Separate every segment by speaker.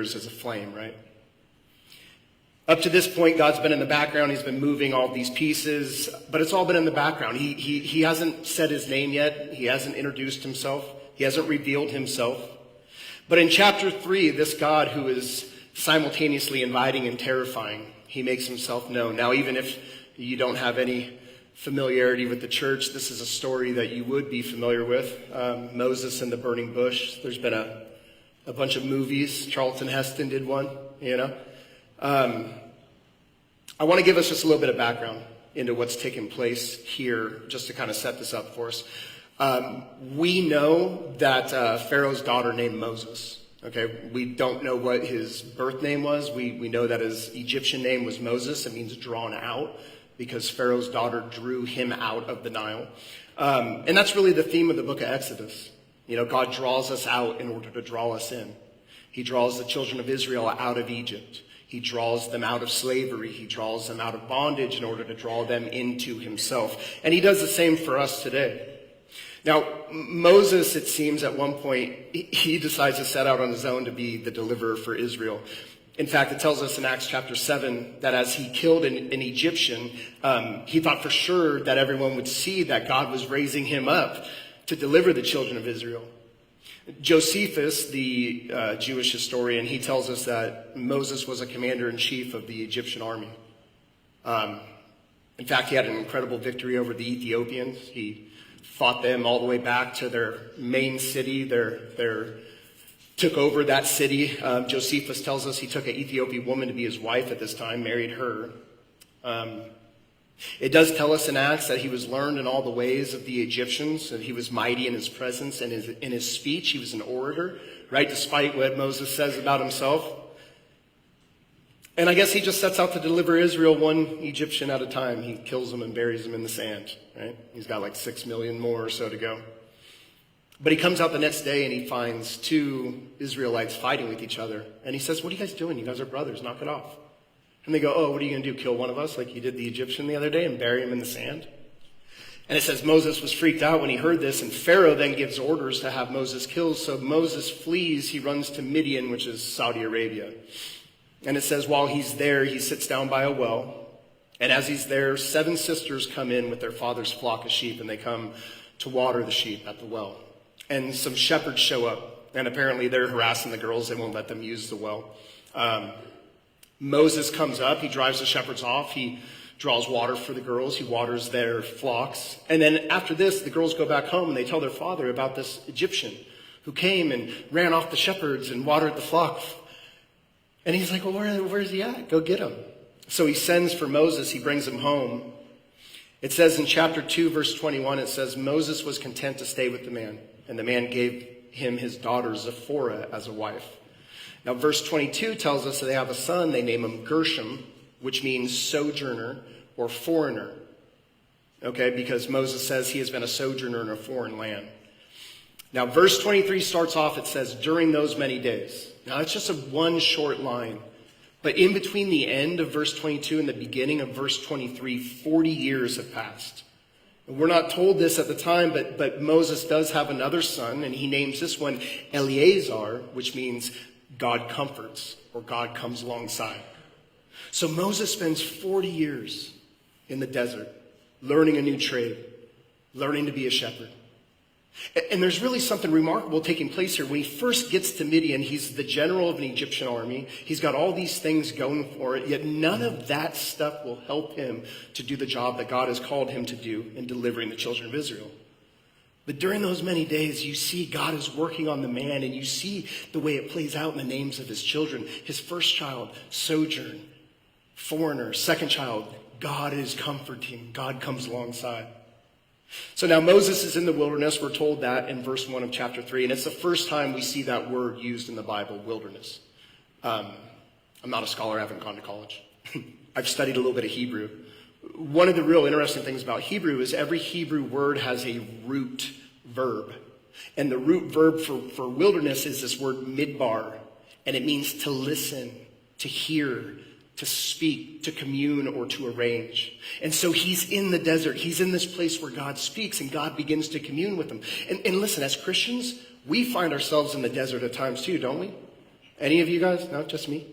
Speaker 1: as a flame, right? Up to this point, God's been in the background. He's been moving all these pieces, but it's all been in the background. He hasn't said his name yet. He hasn't introduced himself. He hasn't revealed himself. But in chapter 3, this God who is simultaneously inviting and terrifying, he makes himself known. Now, even if you don't have any familiarity with the church, this is a story that you would be familiar with. Moses and the burning bush. There's been a bunch of movies. Charlton Heston did one, I want to give us just a little bit of background into what's taking place here, just to kind of set this up for us. We know that Pharaoh's daughter named Moses. Okay, we don't know what his birth name was. We know that his Egyptian name was Moses. It means drawn out, because Pharaoh's daughter drew him out of the Nile. And that's really the theme of the book of Exodus. God draws us out in order to draw us in. He draws the children of Israel out of Egypt. He draws them out of slavery. He draws them out of bondage in order to draw them into himself. And he does the same for us today. Now, Moses, it seems at one point, he decides to set out on his own to be the deliverer for Israel. In fact, it tells us in Acts chapter 7 that as he killed an Egyptian, he thought for sure that everyone would see that God was raising him up to deliver the children of Israel. Josephus, the Jewish historian, he tells us that Moses was a commander-in-chief of the Egyptian army. In fact, he had an incredible victory over the Ethiopians. He fought them all the way back to their main city. Took over that city. Josephus tells us he took an Ethiopian woman to be his wife at this time, married her. It does tell us in Acts that he was learned in all the ways of the Egyptians, and he was mighty in his presence and in his speech. He was an orator, right, despite what Moses says about himself. And I guess he just sets out to deliver Israel one Egyptian at a time. He kills them and buries them in the sand, right? He's got like 6 million more or so to go. But he comes out the next day and he finds 2 Israelites fighting with each other. And he says, "What are you guys doing? You guys are brothers. Knock it off." And they go, "Oh, what are you going to do? Kill one of us like you did the Egyptian the other day and bury him in the sand?" And it says Moses was freaked out when he heard this. And Pharaoh then gives orders to have Moses killed. So Moses flees. He runs to Midian, which is Saudi Arabia. And it says while he's there, he sits down by a well. And as he's there, 7 sisters come in with their father's flock of sheep. And they come to water the sheep at the well. And some shepherds show up, and apparently they're harassing the girls. They won't let them use the well. Moses comes up. He drives the shepherds off. He draws water for the girls. He waters their flocks. And then after this, the girls go back home, and they tell their father about this Egyptian who came and ran off the shepherds and watered the flock. And he's like, "Well, where is he at? Go get him." So he sends for Moses. He brings him home. It says in chapter 2, verse 21, it says, Moses was content to stay with the man, and the man gave him his daughter Zipporah as a wife. Now, verse 22 tells us that they have a son. They name him Gershom, which means sojourner or foreigner. Okay, because Moses says he has been a sojourner in a foreign land. Now, verse 23 starts off, it says, during those many days. Now, it's just one short line. But in between the end of verse 22 and the beginning of verse 23, 40 years have passed. And we're not told this at the time, but Moses does have another son, and he names this one Eleazar, which means God comforts, or God comes alongside. So Moses spends 40 years in the desert, learning a new trade, learning to be a shepherd. And there's really something remarkable taking place here. When he first gets to Midian, he's the general of an Egyptian army. He's got all these things going for it, yet none of that stuff will help him to do the job that God has called him to do in delivering the children of Israel. But during those many days, you see God is working on the man, and you see the way it plays out in the names of his children. His first child, sojourn, foreigner. Second child, God is comforting. God comes alongside. So now Moses is in the wilderness. We're told that in verse 1 of chapter 3. And it's the first time we see that word used in the Bible, wilderness. I'm not a scholar. I haven't gone to college. I've studied a little bit of Hebrew. One of the real interesting things about Hebrew is every Hebrew word has a root verb. And the root verb for wilderness is this word midbar. And it means to listen, to hear, to speak, to commune, or to arrange. And so he's in the desert. He's in this place where God speaks and God begins to commune with him. And listen, as Christians, we find ourselves in the desert at times too, don't we? Any of you guys? No, just me?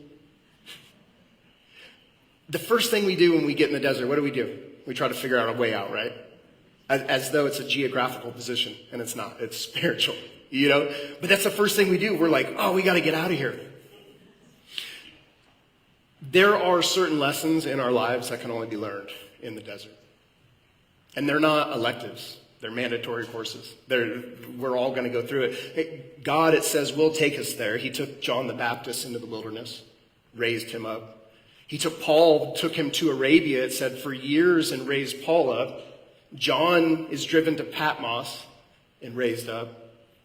Speaker 1: The first thing we do when we get in the desert, what do? We try to figure out a way out, right? As though it's a geographical position, and it's not. It's spiritual, But that's the first thing we do. We're like, oh, we got to get out of here. There are certain lessons in our lives that can only be learned in the desert. And they're not electives. They're mandatory courses. We're all going to go through it. God, it says, will take us there. He took John the Baptist into the wilderness, raised him up. He took him to Arabia, it said, for years and raised Paul up. John is driven to Patmos and raised up.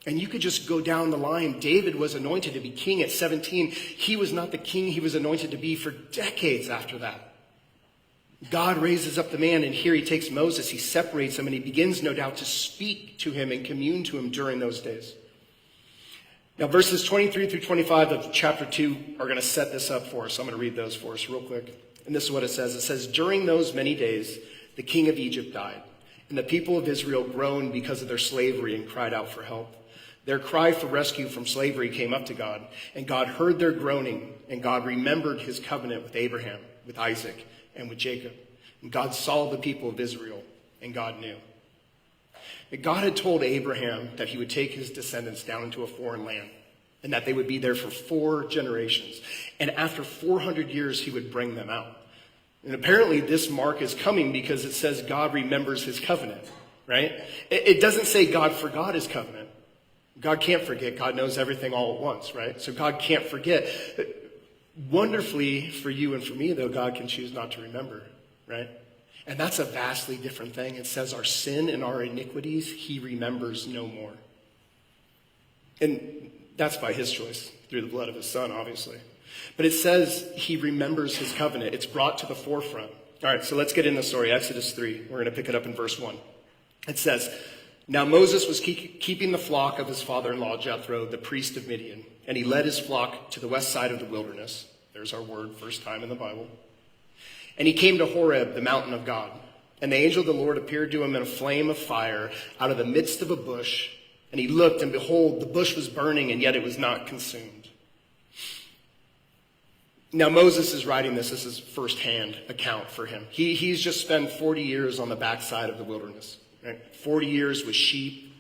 Speaker 1: And you could just go down the line. David was anointed to be king at 17. He was not the king he was anointed to be for decades after that. God raises up the man, and here he takes Moses, he separates him, and he begins, no doubt, to speak to him and commune to him during those days. Now, verses 23 through 25 of chapter 2 are going to set this up for us. So I'm going to read those for us real quick. And this is what it says. It says, during those many days, the king of Egypt died, and the people of Israel groaned because of their slavery and cried out for help. Their cry for rescue from slavery came up to God, and God heard their groaning, and God remembered his covenant with Abraham, with Isaac, and with Jacob. And God saw the people of Israel, and God knew. And God had told Abraham that he would take his descendants down into a foreign land, and that they would be there for 4 generations. And after 400 years, he would bring them out. And apparently this mark is coming because it says God remembers his covenant, right? It doesn't say God forgot his covenant. God can't forget. God knows everything all at once, right? So God can't forget. Wonderfully for you and for me, though, God can choose not to remember, right? And that's a vastly different thing. It says our sin and our iniquities, he remembers no more. And that's by his choice, through the blood of his son, obviously. But it says he remembers his covenant. It's brought to the forefront. All right, so let's get in the story. Exodus 3. We're going to pick it up in verse 1. It says, now Moses was keeping the flock of his father-in-law Jethro, the priest of Midian, and he led his flock to the west side of the wilderness. There's our word, first time in the Bible. And he came to Horeb, the mountain of God. And the angel of the Lord appeared to him in a flame of fire out of the midst of a bush. And he looked, and behold, the bush was burning, and yet it was not consumed. Now Moses is writing this. This is firsthand account for him. He's just spent 40 years on the backside of the wilderness. Right? 40 years with sheep,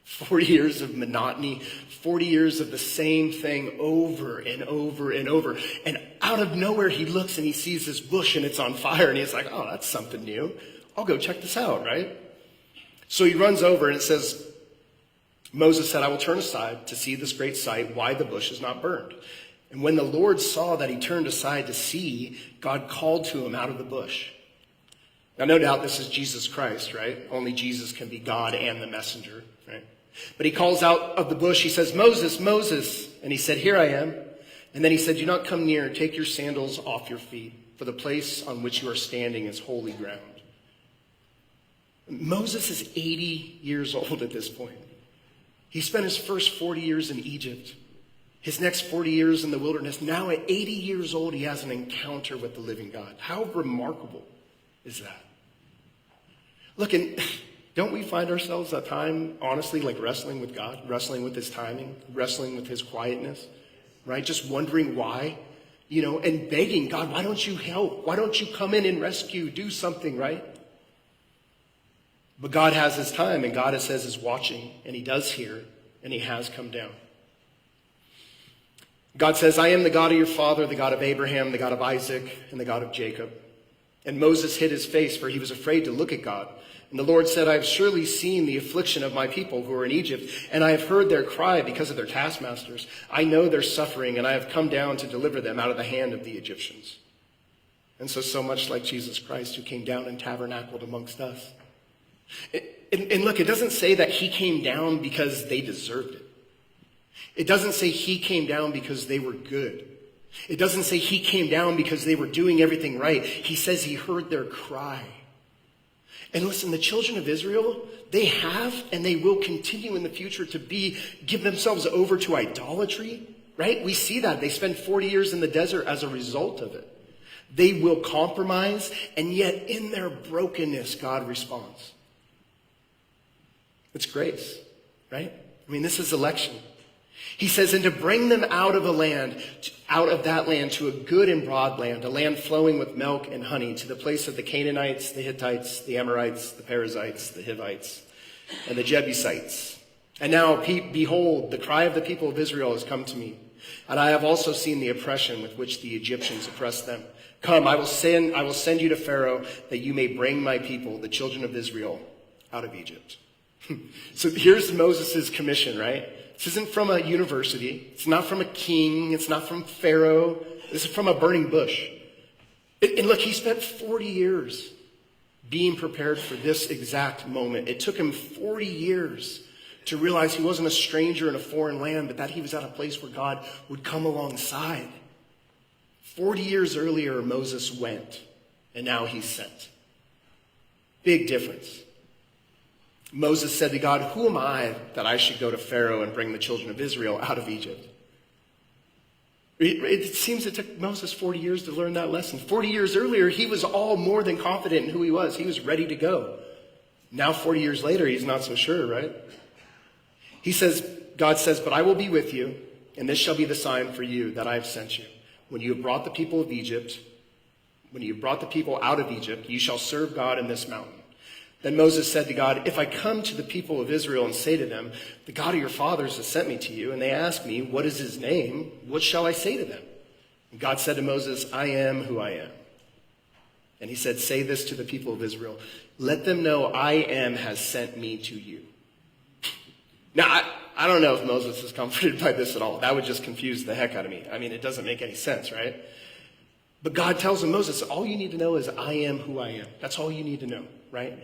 Speaker 1: 40 years of monotony, 40 years of the same thing over and over and over. And out of nowhere, he looks and he sees this bush and it's on fire. And he's like, oh, that's something new. I'll go check this out, right? So he runs over and it says, Moses said, I will turn aside to see this great sight, why the bush is not burned. And when the Lord saw that he turned aside to see, God called to him out of the bush. Now, no doubt this is Jesus Christ, right? Only Jesus can be God and the messenger, right? But he calls out of the bush. He says, Moses, Moses. And he said, here I am. And then he said, do not come near. Take your sandals off your feet, for the place on which you are standing is holy ground. Moses is 80 years old at this point. He spent his first 40 years in Egypt, his next 40 years in the wilderness. Now at 80 years old, he has an encounter with the living God. How remarkable is that? Look, and don't we find ourselves at time, honestly, like wrestling with God, wrestling with his timing, wrestling with his quietness, right? Just wondering why, and begging God, why don't you help? Why don't you come in and rescue, do something, right? But God has his time, and God, it says, is watching, and he does hear, and he has come down. God says, I am the God of your father, the God of Abraham, the God of Isaac, and the God of Jacob. And Moses hid his face, for he was afraid to look at God. And the Lord said, I have surely seen the affliction of my people who are in Egypt, and I have heard their cry because of their taskmasters. I know their suffering, and I have come down to deliver them out of the hand of the Egyptians. And so much like Jesus Christ, who came down and tabernacled amongst us. And look, it doesn't say that he came down because they deserved it. It doesn't say he came down because they were good. It doesn't say he came down because they were doing everything right. He says he heard their cry. And listen, the children of Israel, they have and they will continue in the future to give themselves over to idolatry, right? We see that. They spend 40 years in the desert as a result of it. They will compromise, and yet in their brokenness, God responds. It's grace, right? I mean, this is election. He says, and to bring them out of that land to a good and broad land, a land flowing with milk and honey, to the place of the Canaanites, the Hittites, the Amorites, the Perizzites, the Hivites, and the Jebusites. And now, behold, the cry of the people of Israel has come to me, and I have also seen the oppression with which the Egyptians oppress them. Come, I will send you to Pharaoh, that you may bring my people, the children of Israel, out of Egypt. So here's Moses' commission, right? This isn't from a university. It's not from a king. It's not from Pharaoh. This is from a burning bush. And look, he spent 40 years being prepared for this exact moment. It took him 40 years to realize he wasn't a stranger in a foreign land, but that he was at a place where God would come alongside. 40 years earlier, Moses went, and now he's sent. Big difference. Moses said to God, who am I that I should go to Pharaoh and bring the children of Israel out of Egypt? It seems it took Moses 40 years to learn that lesson. 40 years earlier, he was all more than confident in who he was. He was ready to go. Now, 40 years later, he's not so sure, right? God says, but I will be with you, and this shall be the sign for you that I have sent you. When you have brought the people of Egypt, when you have brought the people out of Egypt, you shall serve God in this mountain. Then Moses said to God, if I come to the people of Israel and say to them, the God of your fathers has sent me to you, and they ask me, what is his name? What shall I say to them? And God said to Moses, I am who I am. And he said, say this to the people of Israel, let them know I am has sent me to you. Now, I don't know if Moses is comforted by this at all. That would just confuse the heck out of me. I mean, it doesn't make any sense, right? But God tells him, Moses, all you need to know is I am who I am. That's all you need to know, right?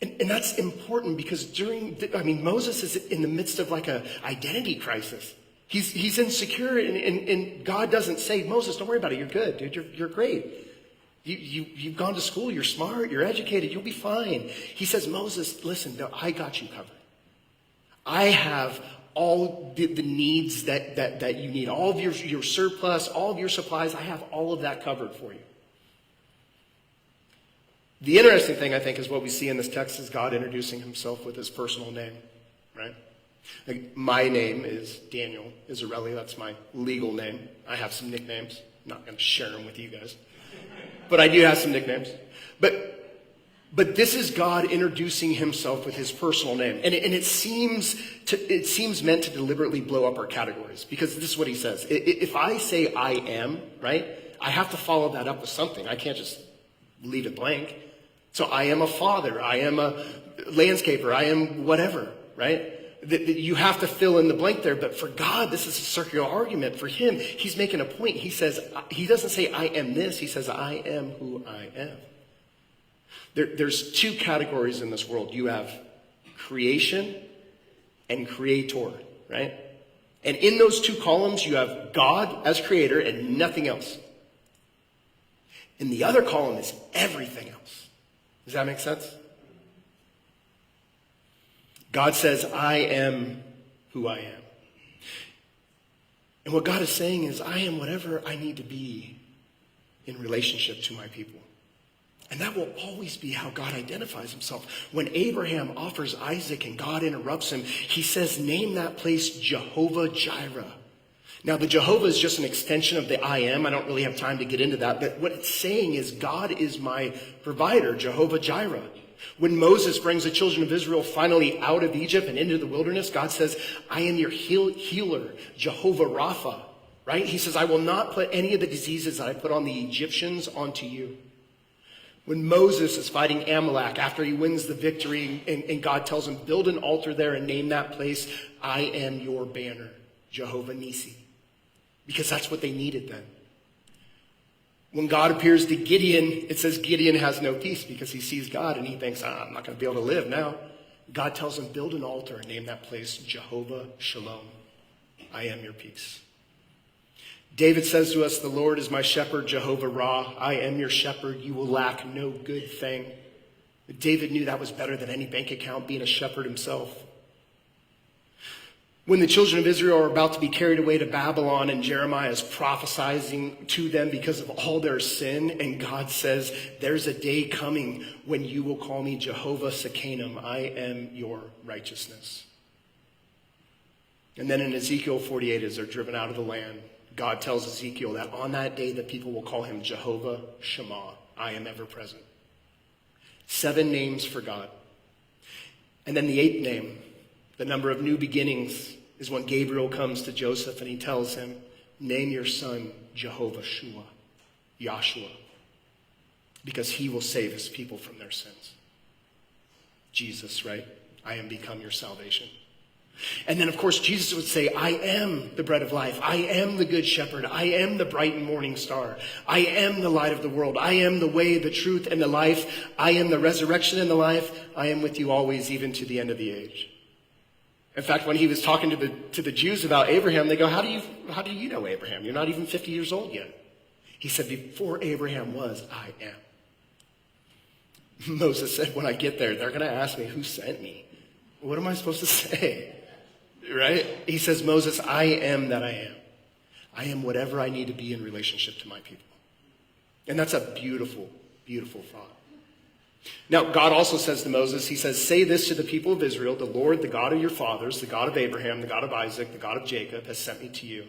Speaker 1: And that's important because Moses is in the midst of like a identity crisis. He's insecure and God doesn't say, Moses, don't worry about it. You're good, dude. You're great. You've gone to school. You're smart. You're educated. You'll be fine. He says, Moses, listen, no, I got you covered. I have all the needs that you need. All of your surplus, all of your supplies. I have all of that covered for you. The interesting thing, I think, is what we see in this text is God introducing himself with his personal name, right? Like, my name is Daniel Izzarelli. That's my legal name. I have some nicknames. I'm not going to share them with you guys. But I do have some nicknames. But this is God introducing himself with his personal name. And it seems meant to deliberately blow up our categories. Because this is what he says. If I say I am, right, I have to follow that up with something. I can't just leave it blank. So I am a father, I am a landscaper, I am whatever, right? You have to fill in the blank there, but for God, this is a circular argument. For him, he's making a point. He doesn't say I am this, he says I am who I am. There's two categories in this world. You have creation and creator, right? And in those two columns, you have God as creator and nothing else. And the other column is everything else. Does that make sense? God says, I am who I am. And what God is saying is, I am whatever I need to be in relationship to my people. And that will always be how God identifies himself. When Abraham offers Isaac and God interrupts him, he says, name that place Jehovah Jireh. Now, the Jehovah is just an extension of the I am. I don't really have time to get into that. But what it's saying is God is my provider, Jehovah Jireh. When Moses brings the children of Israel finally out of Egypt and into the wilderness, God says, I am your healer, Jehovah Rapha. Right? He says, I will not put any of the diseases that I put on the Egyptians onto you. When Moses is fighting Amalek after he wins the victory and God tells him, build an altar there and name that place, I am your banner, Jehovah Nissi. Because that's what they needed then. When God appears to Gideon, it says Gideon has no peace because he sees God and he thinks, I'm not going to be able to live now. God tells him, build an altar and name that place Jehovah Shalom. I am your peace. David says to us, the Lord is my shepherd, Jehovah Ra. I am your shepherd. You will lack no good thing. David knew that was better than any bank account, being a shepherd himself. When the children of Israel are about to be carried away to Babylon and Jeremiah is prophesying to them because of all their sin, and God says, there's a day coming when you will call me Jehovah Sekhanim. I am your righteousness. And then in Ezekiel 48, as they're driven out of the land, God tells Ezekiel that on that day the people will call him Jehovah Shammah. I am ever present. 7 names for God. And then the 8th name, the number of new beginnings, is when Gabriel comes to Joseph and he tells him, name your son Jehovah Shua, Yahshua, because he will save his people from their sins. Jesus, right? I am become your salvation. And then, of course, Jesus would say, I am the bread of life. I am the good shepherd. I am the bright and morning star. I am the light of the world. I am the way, the truth, and the life. I am the resurrection and the life. I am with you always, even to the end of the age. In fact, when he was talking to the Jews about Abraham, they go, how do you know Abraham? You're not even 50 years old yet. He said, before Abraham was, I am. Moses said, when I get there, they're going to ask me, who sent me? What am I supposed to say? Right? He says, Moses, I am that I am. I am whatever I need to be in relationship to my people. And that's a beautiful, beautiful thought. Now, God also says to Moses, he says, say this to the people of Israel, the Lord, the God of your fathers, the God of Abraham, the God of Isaac, the God of Jacob, has sent me to you.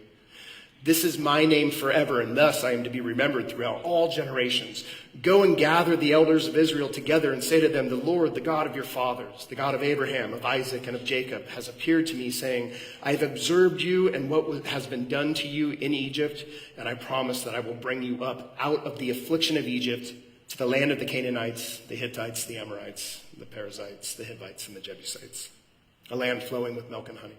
Speaker 1: This is my name forever, and thus I am to be remembered throughout all generations. Go and gather the elders of Israel together and say to them, the Lord, the God of your fathers, the God of Abraham, of Isaac, and of Jacob, has appeared to me, saying, I have observed you and what has been done to you in Egypt, and I promise that I will bring you up out of the affliction of Egypt to the land of the Canaanites, the Hittites, the Amorites, the Perizzites, the Hivites, and the Jebusites, a land flowing with milk and honey.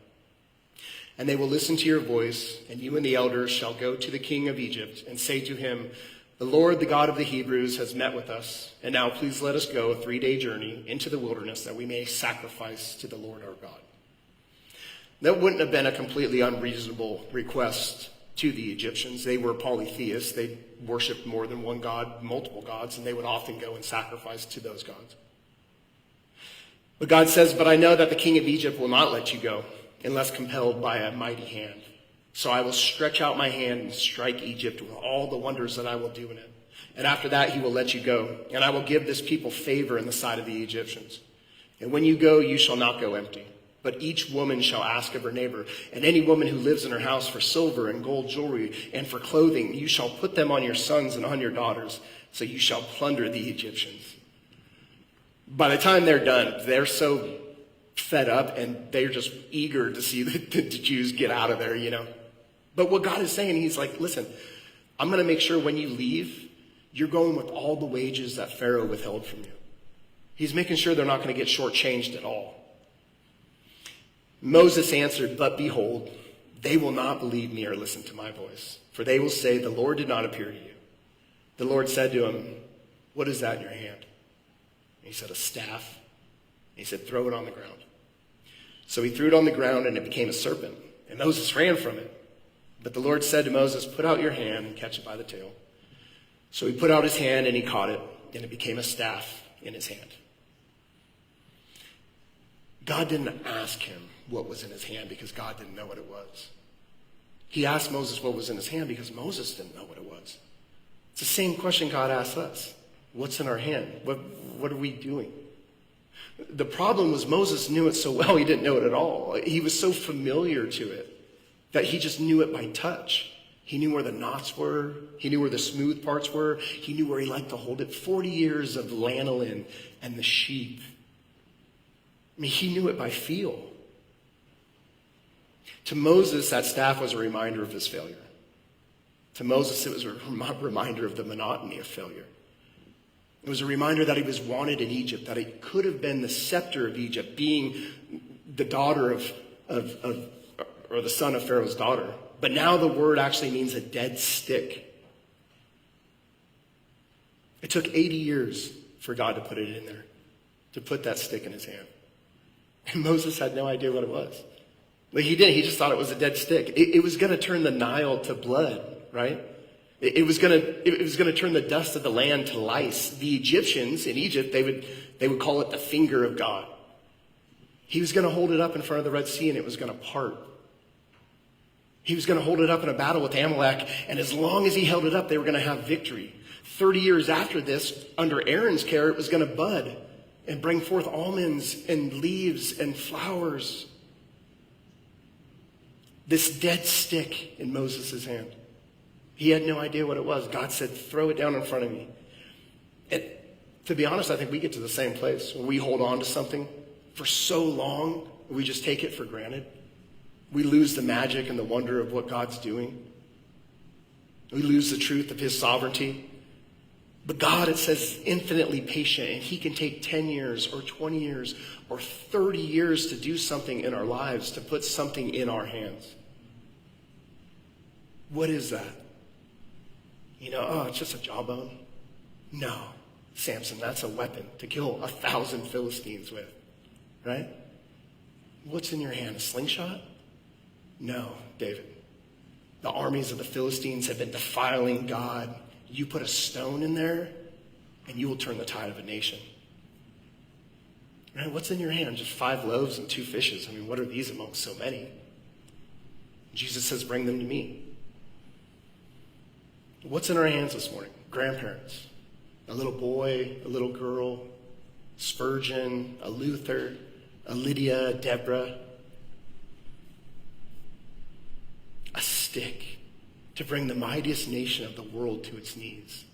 Speaker 1: And they will listen to your voice, and you and the elders shall go to the king of Egypt and say to him, the Lord, the God of the Hebrews, has met with us, and now please let us go a 3-day journey into the wilderness that we may sacrifice to the Lord our God. That wouldn't have been a completely unreasonable request to the Egyptians. They were polytheists. They worshipped more than one god, multiple gods, and they would often go and sacrifice to those gods. But God says, but I know that the king of Egypt will not let you go unless compelled by a mighty hand. So I will stretch out my hand and strike Egypt with all the wonders that I will do in it. And after that, he will let you go. And I will give this people favor in the sight of the Egyptians. And when you go, you shall not go empty. But each woman shall ask of her neighbor, and any woman who lives in her house for silver and gold jewelry and for clothing, you shall put them on your sons and on your daughters, so you shall plunder the Egyptians. By the time they're done, they're so fed up and they're just eager to see the Jews get out of there, you know. But what God is saying, he's like, listen, I'm going to make sure when you leave, you're going with all the wages that Pharaoh withheld from you. He's making sure they're not going to get shortchanged at all. Moses answered, but behold, they will not believe me or listen to my voice, for they will say, the Lord did not appear to you. The Lord said to him, what is that in your hand? And he said, a staff. He said, throw it on the ground. So he threw it on the ground, and it became a serpent. And Moses ran from it. But the Lord said to Moses, put out your hand and catch it by the tail. So he put out his hand, and he caught it, and it became a staff in his hand. God didn't ask him what was in his hand because God didn't know what it was. He asked Moses what was in his hand because Moses didn't know what it was. It's the same question God asks us. What's in our hand? What are we doing? The problem was Moses knew it so well he didn't know it at all. He was so familiar to it that he just knew it by touch. He knew where the knots were. He knew where the smooth parts were. He knew where he liked to hold it. 40 years of lanolin and the sheep. I mean, he knew it by feel. To Moses, that staff was a reminder of his failure. To Moses, it was a reminder of the monotony of failure. It was a reminder that he was wanted in Egypt, that it could have been the scepter of Egypt, being the daughter or the son of Pharaoh's daughter. But now the word actually means a dead stick. It took 80 years for God to put it in there, to put that stick in his hand. And Moses had no idea what it was. Like he didn't. He just thought it was a dead stick. It was going to turn the Nile to blood, right? It was going to turn the dust of the land to lice. The Egyptians in Egypt, they would call it the finger of God. He was going to hold it up in front of the Red Sea and it was going to part. He was going to hold it up in a battle with Amalek, and as long as he held it up, they were going to have victory. 30 years after this, under Aaron's care, it was going to bud and bring forth almonds and leaves and flowers. This dead stick in Moses' hand. He had no idea what it was. God said, throw it down in front of me. And to be honest, I think we get to the same place when we hold on to something for so long, we just take it for granted. We lose the magic and the wonder of what God's doing. We lose the truth of his sovereignty. But God, it says, is infinitely patient, and he can take 10 years or 20 years or 30 years to do something in our lives, to put something in our hands. What is that? It's just a jawbone. No, Samson, that's a weapon to kill 1,000 Philistines with, right? What's in your hand, a slingshot? No, David. The armies of the Philistines have been defiling God. You put a stone in there, and you will turn the tide of a nation. Right? What's in your hand? Just 5 loaves and 2 fishes. I mean, what are these amongst so many? Jesus says, bring them to me. What's in our hands this morning? Grandparents. A little boy, a little girl, Spurgeon, a Luther, a Lydia, a Deborah. A stick to bring the mightiest nation of the world to its knees.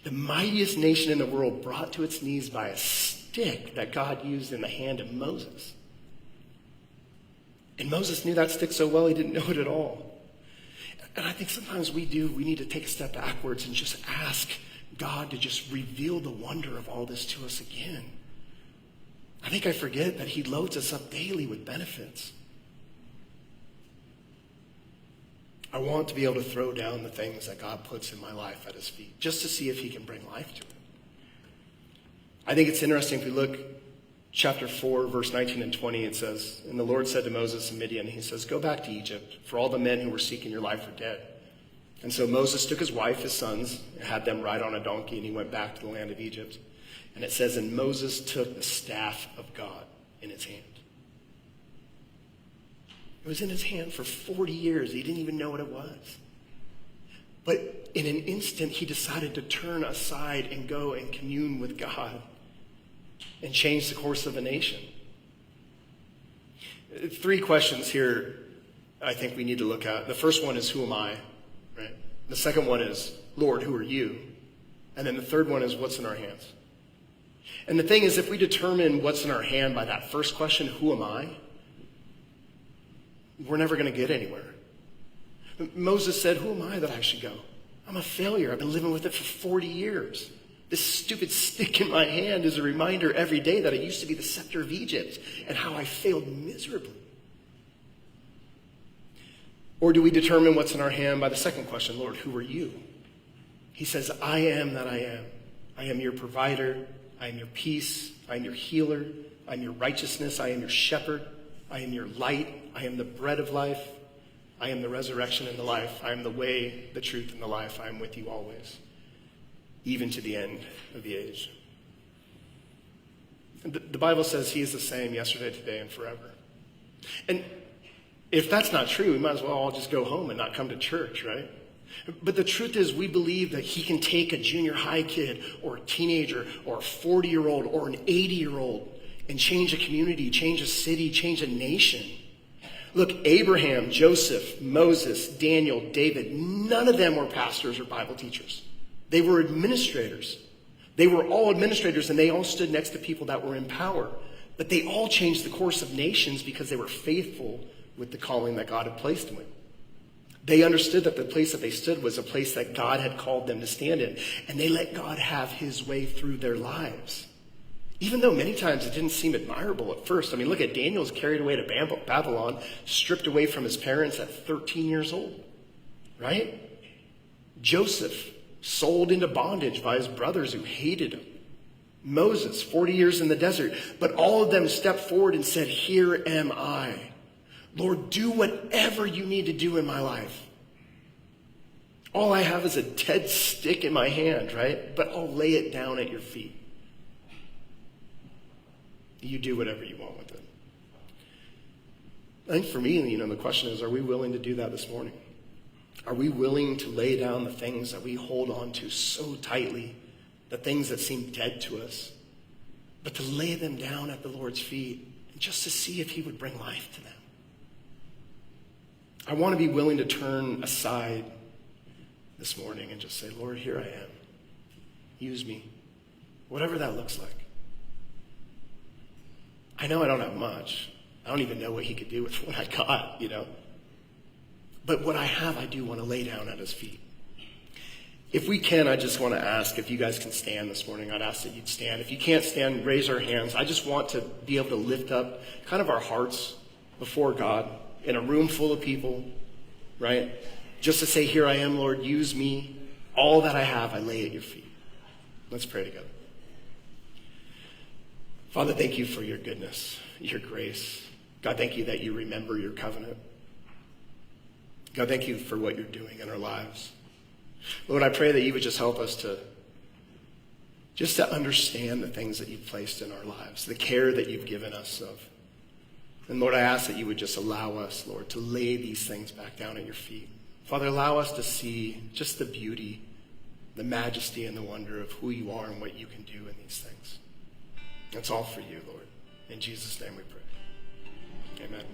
Speaker 1: The mightiest nation in the world brought to its knees by a stick that God used in the hand of Moses. And Moses knew that stick so well, he didn't know it at all. And I think sometimes we need to take a step backwards and just ask God to just reveal the wonder of all this to us again. I think I forget that he loads us up daily with benefits. I want to be able to throw down the things that God puts in my life at his feet, just to see if he can bring life to it. I think it's interesting if we look chapter 4, verse 19 and 20, it says, and the Lord said to Moses in Midian, he says, go back to Egypt, for all the men who were seeking your life are dead. And so Moses took his wife, his sons, and had them ride on a donkey, and he went back to the land of Egypt. And it says, and Moses took the staff of God in his hand. It was in his hand for 40 years. He didn't even know what it was. But in an instant, he decided to turn aside and go and commune with God and change the course of a nation. 3 questions here I think we need to look at. The first one is, who am I? Right? The second one is, Lord, who are you? And then the third one is, what's in our hands? And the thing is, if we determine what's in our hand by that first question, who am I? We're never going to get anywhere. Moses said, who am I that I should go? I'm a failure. I've been living with it for 40 years. This stupid stick in my hand is a reminder every day that it used to be the scepter of Egypt and how I failed miserably. Or do we determine what's in our hand by the second question, Lord, who are you? He says, I am that I am. I am your provider. I am your peace. I am your healer. I am your righteousness. I am your shepherd. I am your light. I am the bread of life. I am the resurrection and the life. I am the way, the truth, and the life. I am with you always, even to the end of the age. The Bible says he is the same yesterday, today, and forever. And if that's not true, we might as well all just go home and not come to church, right? But the truth is, we believe that he can take a junior high kid or a teenager or a 40-year-old or an 80-year-old and change a community, change a city, change a nation. Look, Abraham, Joseph, Moses, Daniel, David, none of them were pastors or Bible teachers. They were administrators. They were all administrators, and they all stood next to people that were in power. But they all changed the course of nations because they were faithful with the calling that God had placed them in. They understood that the place that they stood was a place that God had called them to stand in. And they let God have his way through their lives. Even though many times it didn't seem admirable at first. I mean, look at Daniel's carried away to Babylon, stripped away from his parents at 13 years old. Right? Joseph, sold into bondage by his brothers who hated him. Moses, 40 years in the desert. But all of them stepped forward and said, here am I. Lord, do whatever you need to do in my life. All I have is a dead stick in my hand, right? But I'll lay it down at your feet. You do whatever you want with it. I think for me, the question is, are we willing to do that this morning? Are we willing to lay down the things that we hold on to so tightly, the things that seem dead to us, but to lay them down at the Lord's feet and just to see if he would bring life to them? I want to be willing to turn aside this morning and just say, Lord, here I am. Use me. Whatever that looks like. I know I don't have much. I don't even know what he could do with what I got, But what I have, I do want to lay down at his feet. If we can, I just want to ask if you guys can stand this morning. I'd ask that you'd stand. If you can't stand, raise our hands. I just want to be able to lift up kind of our hearts before God in a room full of people, right? Just to say, here I am, Lord, use me. All that I have, I lay at your feet. Let's pray together. Father, thank you for your goodness, your grace. God, thank you that you remember your covenant. God, thank you for what you're doing in our lives. Lord, I pray that you would just help us to understand the things that you've placed in our lives, the care that you've given us of. And Lord, I ask that you would just allow us, Lord, to lay these things back down at your feet. Father, allow us to see just the beauty, the majesty, and the wonder of who you are and what you can do in these things. It's all for you, Lord. In Jesus' name we pray. Amen.